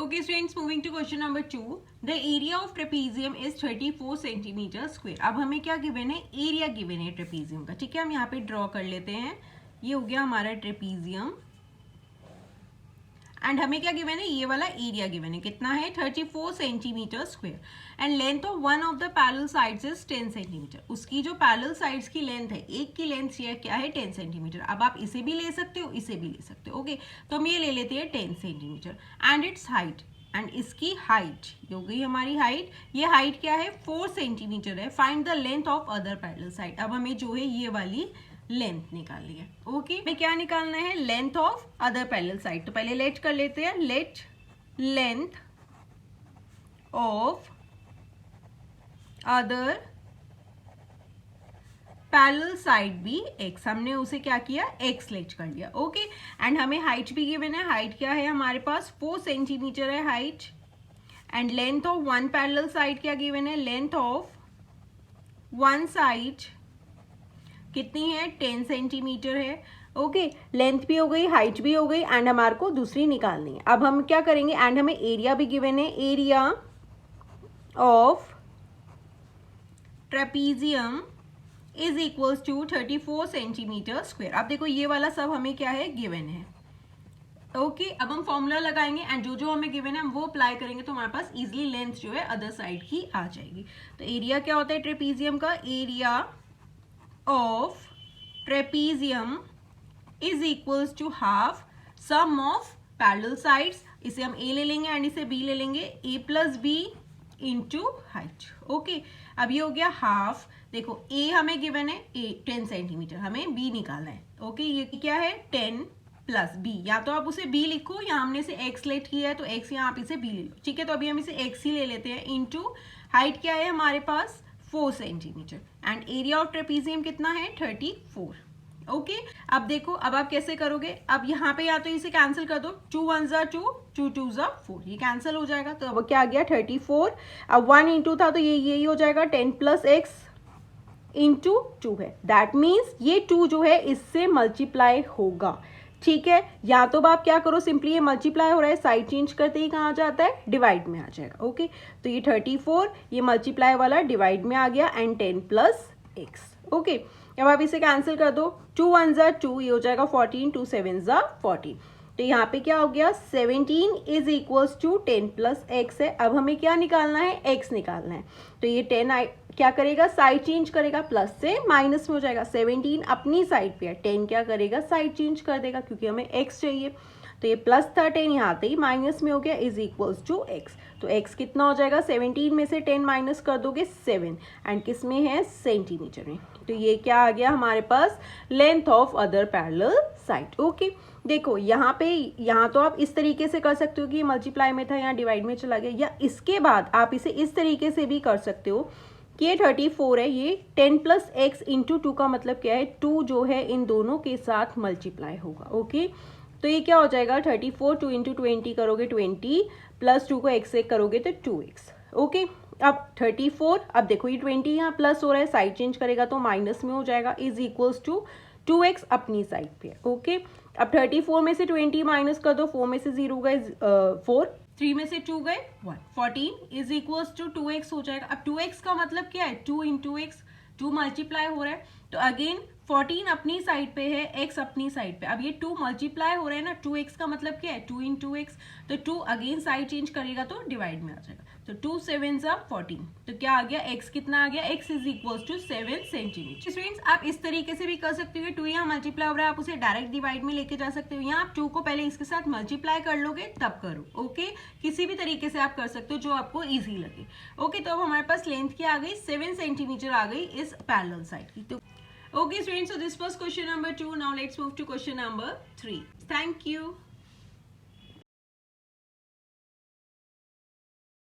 Okay students, moving to question number 2. The area of trapezium is 34 centimetre square. अब हमें क्या given है? Area given है trapezium का. ठीक है, हम यहाँ पे ड्रॉ कर लेते हैं. ये हो गया हमारा ट्रेपीजियम एंड हमें क्या गिवन है? ये वाला एरिया गिवन है. कितना है? 34 centimetre square. And length of one of the parallel sides is 10 centimetre. उसकी जो पैरेलल साइड्स की लेंथ है, एक की लेंथ ये क्या है? 10 सेंटीमीटर. अब आप इसे भी ले सकते हो, इसे भी ले सकते हो. ओके, तो हम ये ले लेते हैं 10 centimetre. And it's height, and इसकी हाइट ये हो गई हमारी हाइट. ये हाइट क्या है? 4 सेंटीमीटर है. Find the length of other parallel side. अब हमें जो है ये वाली लेंथ निकालनी है. ओके, हमें क्या निकालना है? Length of other parallel side. तो पहले लेट कर लेते हैं. Late length of other parallel side भी x. हमने उसे क्या किया? x लेट कर लिया. ओके, एंड हमें हाइट भी गिवन है. हाइट क्या है हमारे पास? 4 सेंटीमीटर है height. And length of one parallel side क्या गिवन है? लेंथ ऑफ वन साइड कितनी है? 10 सेंटीमीटर है. ओके, लेंथ भी हो गई, हाइट भी हो गई, एंड हमारे को दूसरी निकालनी है. अब हम क्या करेंगे? एंड हमें एरिया भी गिवन है. Area of trapezium is equals to 34 centimetre square. अब देखो ये वाला सब हमें क्या है? गिवन है. ओके, अब हम फॉर्मूला लगाएंगे एंड जो जो हमें गिवन है हम वो अप्लाई करेंगे तो हमारे पास इजिली लेंथ जो है अदर साइड की आ जाएगी. तो एरिया क्या होता है ट्रेपीजियम का? Area of trapezium is equals to half sum of parallel sides. इसे हम a ले लेंगे एंड इसे b ले लेंगे. a plus B into height. Okay, अब ये हो गया हाफ. देखो a हमें गिवन है 10 सेंटीमीटर, हमें b निकालना है. ओके, ये क्या है? 10 प्लस b. या तो आप उसे b लिखो या हमने इसे x लेट किया है तो x, या आप इसे b ले लो. ठीक है, तो अभी हम इसे x ही ले लेते हैं. इंटू हाइट क्या है हमारे पास? 4 centimetre. And area of trapezium कितना है? 34. ओके, अब देखो अब आप कैसे करोगे? अब यहाँ पे या तो इसे कैंसिल कर दो. 2 1 जा 2, 2 2 जा 4, ये कैंसिल हो जाएगा. तो अब क्या आ गया? 34. अब 1 इंटू था तो ये यही हो जाएगा. 10 प्लस एक्स इंटू 2 है. दैट मीन्स ये 2 जो है इससे मल्टीप्लाई होगा. ठीक है, या तो आप क्या करो? सिंपली ये मल्टीप्लाई हो रहा है, साइड चेंज करते ही कहाँ आ जाता है? डिवाइड में आ जाएगा. ओके, तो ये 34 ये मल्टीप्लाई वाला डिवाइड में आ गया एंड 10 प्लस एक्स. ओके, अब आप इसे कैंसिल कर दो. 2 1 जा 2, ये हो जाएगा 14. 2 7 जा 14. तो यहाँ पे क्या हो गया? 17 is equals to 10 plus X है. अब हमें क्या निकालना है? x निकालना है. तो ये 10 क्या करेगा? साइड चेंज करेगा, प्लस से माइनस में हो जाएगा. 17 अपनी साइड पे है, 10 क्या करेगा? साइड चेंज कर देगा क्योंकि हमें x चाहिए. तो ये प्लस था, 10 यहाँ आते ही माइनस में हो गया, इज इक्वल्स टू x. तो x कितना हो जाएगा? 17 में से 10 माइनस कर दोगे 7, एंड किस में है? सेंटीमीटर में. तो ये क्या आ गया हमारे पास? Length of other parallel side. Okay, देखो यहाँ पे, यहाँ तो आप इस तरीके से कर सकते हो कि मल्टीप्लाई में था, यहाँ डिवाइड में चला गया. या इसके बाद आप इसे इस तरीके से भी कर सकते हो कि ये 34 है, ये 10 प्लस एक्स इंटू 2 का मतलब क्या है? 2 जो है इन दोनों के साथ मल्टीप्लाई होगा. ओके, तो ये क्या हो जाएगा? 34 2 इंटू 20 करोगे 20 प्लस 2 को x से करोगे तो 2x. ओके, अब 34, अब देखो ये 20 यहाँ प्लस हो रहा है, साइड चेंज करेगा तो माइनस में हो जाएगा, इज इक्वल्स टू 2x अपनी साइड पे. ओके, अब 34 में से 20 माइनस कर दो. 4 में से 0 गए 4, 3 में से 2 गए 1, 14 इज इक्वल्स टू 2x हो जाएगा. अब 2x का मतलब क्या है? 2 इंटू एक्स. 2 मल्टीप्लाई हो रहा है तो अगेन 14 अपनी साइड पे है, x अपनी साइड पे. अब ये 2 मल्टीप्लाई हो रहा है ना, 2x का मतलब क्या है? 2 इंटू एक्स. तो 2 अगेन साइड चेंज करेगा तो डिवाइड में आ जाएगा. तो 2 7 जा 14. तो क्या आ गया? x कितना आ गया? x is equals to 7 centimetre. Students, आप इस तरीके से भी कर सकते हो. 2 यहाँ मल्टीप्लाई हो रहा है, आप उसे डायरेक्ट डिवाइड में लेके जा सकते हो. यहाँ आप 2 को पहले इसके साथ मल्टीप्लाई कर लोगे तब करो. ओके, किसी भी तरीके से आप कर सकते हो जो आपको ईजी लगे. ओके, तो अब हमारे पास लेंथ क्या आ गई? 7 सेंटीमीटर आ गई इस पैरेलल साइड की. तो okay students, so this was question number 2. Now let's move to question number 3. Thank you.